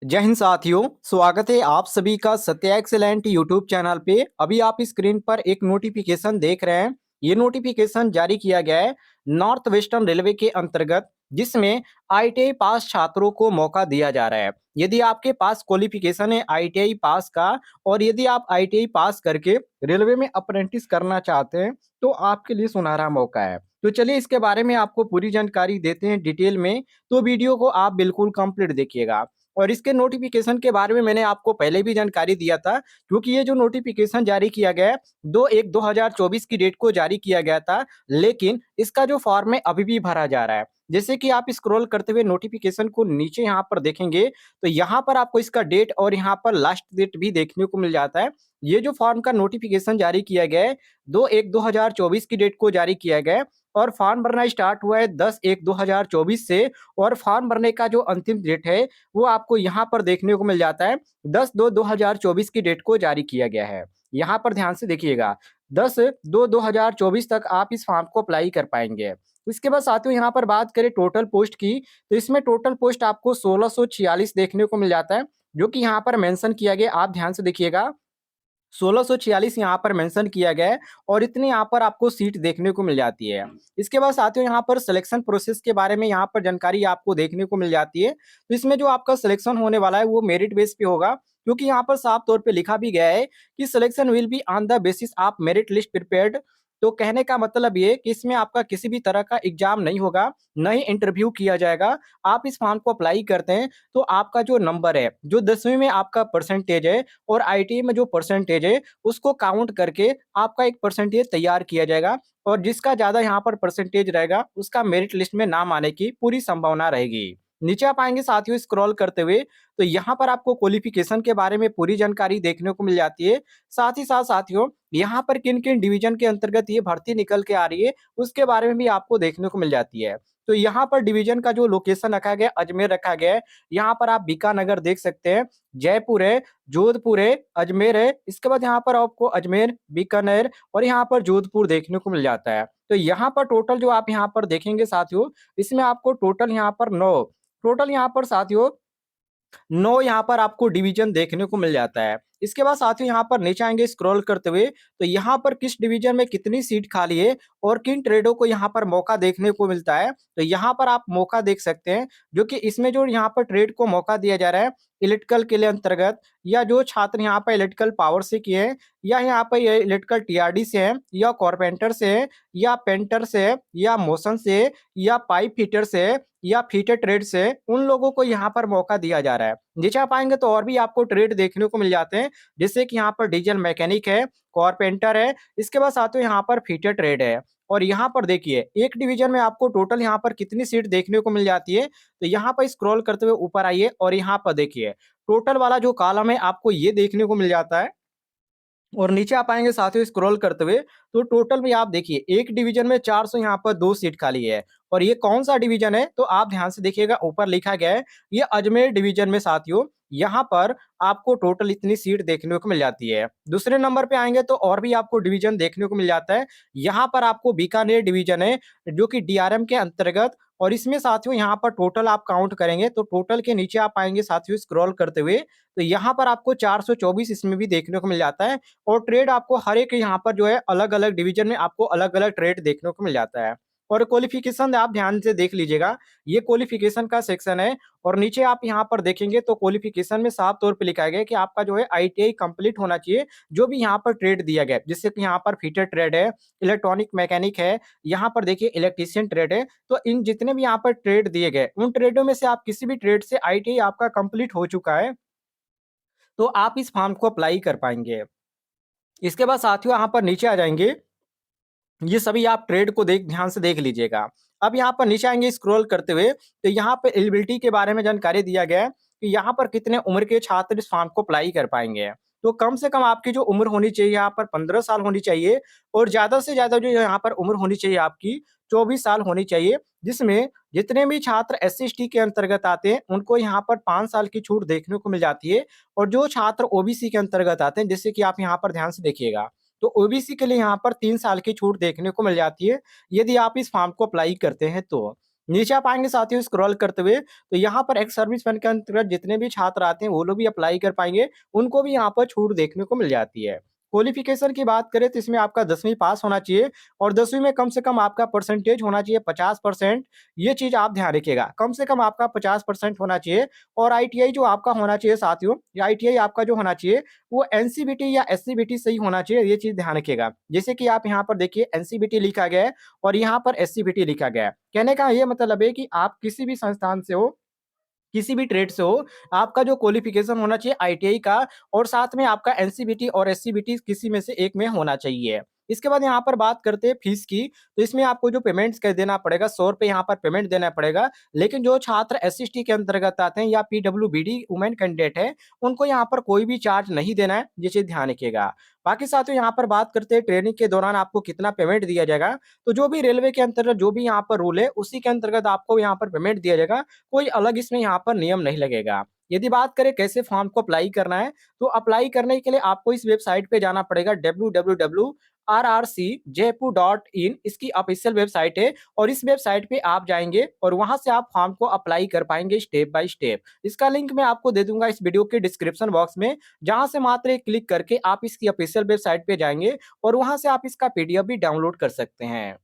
जय हिंद साथियों, स्वागत है आप सभी का सत्या एक्सेलेंट यूट्यूब चैनल पे। अभी आप स्क्रीन पर एक नोटिफिकेशन देख रहे हैं। ये नोटिफिकेशन जारी किया गया है नॉर्थ वेस्टर्न रेलवे के अंतर्गत, जिसमें आईटीआई पास छात्रों को मौका दिया जा रहा है। यदि आपके पास क्वालिफिकेशन है आईटीआई पास का, और यदि आप आईटीआई पास करके रेलवे में अप्रेंटिस करना चाहते हैं, तो आपके लिए सुनहरा मौका है। तो चलिए इसके बारे में आपको पूरी जानकारी देते हैं डिटेल में। तो वीडियो को आप बिल्कुल कंप्लीट देखिएगा। और इसके नोटिफिकेशन के बारे में मैंने आपको पहले भी जानकारी दिया था, क्योंकि ये जो नोटिफिकेशन जारी किया गया है 2/1/2024 की डेट को जारी किया गया था, लेकिन इसका जो फॉर्म है अभी भी भरा जा रहा है। जैसे कि आप स्क्रॉल करते हुए नोटिफिकेशन को नीचे यहाँ पर देखेंगे, तो यहाँ पर आपको इसका डेट और यहाँ पर लास्ट डेट भी देखने को मिल जाता है। ये जो फॉर्म का नोटिफिकेशन जारी किया गया है 2/1/2024 की डेट को जारी किया गया है, और फॉर्म भरना स्टार्ट हुआ है 10/1/2024 से। और फॉर्म भरने का जो अंतिम डेट है वो आपको यहाँ पर देखने को मिल जाता है 10/2/2024 की डेट को जारी किया गया है। यहाँ पर ध्यान से देखिएगा, 10/2/2024 तक आप इस फॉर्म को अप्लाई कर पाएंगे। इसके बाद साथियों यहाँ पर बात करें टोटल पोस्ट की, तो इसमें टोटल पोस्ट आपको 1646 देखने को मिल जाता है, जो कि यहाँ पर मेंशन किया गया। आप ध्यान से देखिएगा, 1646 यहाँ पर मेंशन किया गया है, और इतनी यहाँ पर आपको सीट देखने को मिल जाती है। इसके बाद साथियों यहाँ पर सिलेक्शन प्रोसेस के बारे में यहाँ पर जानकारी आपको देखने को मिल जाती है। तो इसमें जो आपका सिलेक्शन होने वाला है वो मेरिट बेस पे होगा, क्योंकि यहाँ पर साफ तौर पे लिखा भी गया है कि selection will be on the basis of merit list prepared. तो कहने का मतलब ये कि इसमें आपका किसी भी तरह का एग्जाम नहीं होगा, न ही इंटरव्यू किया जाएगा। आप इस फॉर्म को अप्लाई करते हैं तो आपका जो नंबर है, जो 10वीं में आपका परसेंटेज है और आईटीआई में जो परसेंटेज है, उसको काउंट करके आपका एक परसेंटेज तैयार किया जाएगा, और जिसका ज्यादा यहाँ पर परसेंटेज रहेगा उसका मेरिट लिस्ट में नाम आने की पूरी संभावना रहेगी। नीचे आप आएंगे साथियों स्क्रॉल करते हुए, तो यहाँ पर आपको क्वालिफिकेशन के बारे में पूरी जानकारी देखने को मिल जाती है। साथ ही साथ साथियों यहाँ पर किन किन डिवीजन के अंतर्गत ये भर्ती निकल के आ रही है उसके बारे में भी आपको देखने को मिल जाती है। तो यहाँ पर डिवीजन का जो लोकेशन रखा गया अजमेर रखा गया है। यहाँ पर आप बीकानगर देख सकते हैं, जयपुर है, जोधपुर है, अजमेर है। इसके बाद यहाँ पर आपको अजमेर, बीकानेर और यहाँ पर जोधपुर देखने को मिल जाता है। तो यहाँ पर टोटल जो आप यहाँ पर देखेंगे साथियों, इसमें आपको टोटल यहाँ पर 9, टोटल यहाँ पर साथियों 9 यहाँ पर आपको डिवीजन देखने को मिल जाता है। इसके बाद साथियों यहाँ पर नीचे आएंगे स्क्रॉल करते हुए, तो यहाँ पर किस डिवीजन में कितनी सीट खाली है और किन ट्रेडों को यहाँ पर मौका देखने को मिलता है। तो यहाँ पर आप मौका देख सकते हैं, जो कि इसमें जो यहाँ पर ट्रेड को मौका दिया जा रहा है इलेक्ट्रिकल के लिए अंतर्गत, या जो छात्र यहाँ पर इलेक्ट्रिकल पावर से किए हैं, या यहाँ पर ये इलेक्ट्रिकल टीआरडी से है, या कारपेंटर से है, या पेंटर से है, या मोशन से, या पाइप फिटर से, या फीटर ट्रेड से, उन लोगों को यहाँ पर मौका दिया जा रहा है। नीचे आप आएंगे तो और भी आपको ट्रेड देखने को मिल जाते हैं, जैसे कि यहाँ पर डीजल मैकेनिक है, कारपेंटर है। इसके बाद साथियों यहाँ पर फीटर ट्रेड है। और यहाँ पर देखिए एक डिवीजन में आपको टोटल यहाँ पर कितनी सीट देखने को मिल जाती है। तो यहाँ पर स्क्रॉल करते हुए ऊपर आइए और यहाँ पर देखिए टोटल वाला जो कॉलम है आपको ये देखने को मिल जाता है। और नीचे आप आएंगे साथियों स्क्रॉल करते हुए, तो टोटल में आप देखिए एक डिवीजन में 400 यहाँ पर 2 सीट खाली है। और ये कौन सा डिवीजन है, तो आप ध्यान से देखिएगा ऊपर लिखा गया है ये अजमेर डिवीजन में साथियों, यहाँ पर आपको टोटल इतनी सीट देखने को मिल जाती है। दूसरे नंबर पे आएंगे तो और भी आपको डिवीजन देखने को मिल जाता है। यहाँ पर आपको बीकानेर डिवीजन है, जो कि डीआरएम के अंतर्गत, और इसमें साथियों यहाँ पर टोटल आप काउंट करेंगे तो टोटल के नीचे आप आएंगे साथियों स्क्रॉल करते हुए, तो यहाँ पर आपको 424 इसमें भी देखने को मिल जाता है। और ट्रेड आपको हर एक यहाँ पर जो है अलग अलग डिवीजन में आपको अलग अलग ट्रेड देखने को मिल जाता है। और क्वालिफिकेशन आप ध्यान से देख लीजिएगा, ये क्वालिफिकेशन का सेक्शन है। और नीचे आप यहाँ पर देखेंगे तो क्वालिफिकेशन में साफ तौर पे लिखा गया है कि आपका जो है आईटीआई कंप्लीट होना चाहिए, जो भी यहाँ पर ट्रेड दिया गया है, जिससे कि यहाँ पर फीटर ट्रेड है, इलेक्ट्रॉनिक मैकेनिक है, यहाँ पर देखिए इलेक्ट्रीशियन ट्रेड है। तो इन जितने भी यहाँ पर ट्रेड दिए गए उन ट्रेडों में से आप किसी भी ट्रेड से आईटीआई आपका कंप्लीट हो चुका है, तो आप इस फॉर्म को अप्लाई कर पाएंगे। इसके बाद साथियों यहाँ पर नीचे आ जाएंगे, ये सभी आप ट्रेड को ध्यान से देख लीजिएगा। अब यहाँ पर नीचे आएंगे स्क्रॉल करते हुए, तो यहाँ पे एलिजिबिलिटी के बारे में जानकारी दिया गया है कि यहाँ पर कितने उम्र के छात्र इस फॉर्म को अप्लाई कर पाएंगे। तो कम से कम आपकी जो उम्र होनी चाहिए यहाँ पर 15 साल होनी चाहिए, और ज्यादा से ज्यादा जो यहाँ पर उम्र होनी चाहिए आपकी 24 साल होनी चाहिए, जिसमें जितने भी छात्र एससी एसटी के अंतर्गत आते हैं उनको यहाँ पर 5 साल की छूट देखने को मिल जाती है। और जो छात्र ओबीसी के अंतर्गत आते हैं, जैसे कि आप यहाँ पर ध्यान से देखिएगा, तो ओबीसी के लिए यहाँ पर 3 साल की छूट देखने को मिल जाती है, यदि आप इस फॉर्म को अप्लाई करते हैं तो। नीचे आप आएँगे साथियों स्क्रॉल करते हुए, तो यहाँ पर एक्स सर्विस फंड के अंतर्गत जितने भी छात्र आते हैं, वो लोग भी अप्लाई कर पाएँगे, उनको भी यहाँ पर छूट देखने को मिल जाती है। क्वालिफ़िकेशन की बात करें तो इसमें आपका 10वीं पास होना चाहिए और 10वीं में कम से कम आपका परसेंटेज होना चाहिए 50%, ये चीज़ आप ध्यान रखिएगा। कम से कम आपका 50% होना चाहिए और आईटीआई जो आपका होना चाहिए साथियों, ये आईटीआई आपका जो होना चाहिए, वो एनसीवीटी या एससीवीटी से ही होना चाहिए, ये चीज़ ध्यान रखिएगा। जैसे कि आप यहाँ पर देखिए एनसीवीटी लिखा गया है और यहाँ पर एससीवीटी लिखा गया है। कहने का ये मतलब है कि आप किसी भी संस्थान से हो, किसी भी ट्रेड से हो, आपका जो क्वालिफ़िकेशन होना चाहिए आईटीआई का और साथ में आपका एनसीवीटी और एससीवीटी किसी में से एक में होना चाहिए। इसके बाद यहाँ पर बात करते हैं फीस की, तो इसमें आपको जो पेमेंट्स क देना पड़ेगा, ₹100 यहाँ पर पेमेंट देना पड़ेगा। लेकिन जो छात्र एससी/एसटी के अंतर्गत आते हैं या पीडब्ल्यूबीडी वुमेन कैंडिडेट है, उनको यहाँ पर कोई भी चार्ज नहीं देना है, ये चीज़ ध्यान रखिएगा। बाकी साथियों यहाँ पर बात करते हैं ट्रेनिंग के दौरान आपको कितना पेमेंट दिया जाएगा, तो जो भी रेलवे के अंतर्गत जो भी यहाँ पर रूल है, उसी के अंतर्गत आपको यहाँ पर पेमेंट दिया जाएगा। कोई अलग इसमें यहाँ पर नियम नहीं लगेगा। यदि बात करें कैसे फॉर्म को अप्लाई करना है, तो अप्लाई करने के लिए आपको इस वेबसाइट पे जाना पड़ेगा www.rrcjaipur.in इसकी ऑफिशियल वेबसाइट है और इस वेबसाइट पे आप जाएँगे और वहाँ से आप फॉर्म को अप्लाई कर पाएँगे स्टेप बाय स्टेप। इसका लिंक मैं आपको दे दूँगा इस वीडियो के डिस्क्रिप्शन बॉक्स में, जहाँ से मात्र एक क्लिक करके आप इसकी ऑफिशियल वेबसाइट पे जाएँगे और वहाँ से आप इसका पीडीएफ भी डाउनलोड कर सकते हैं।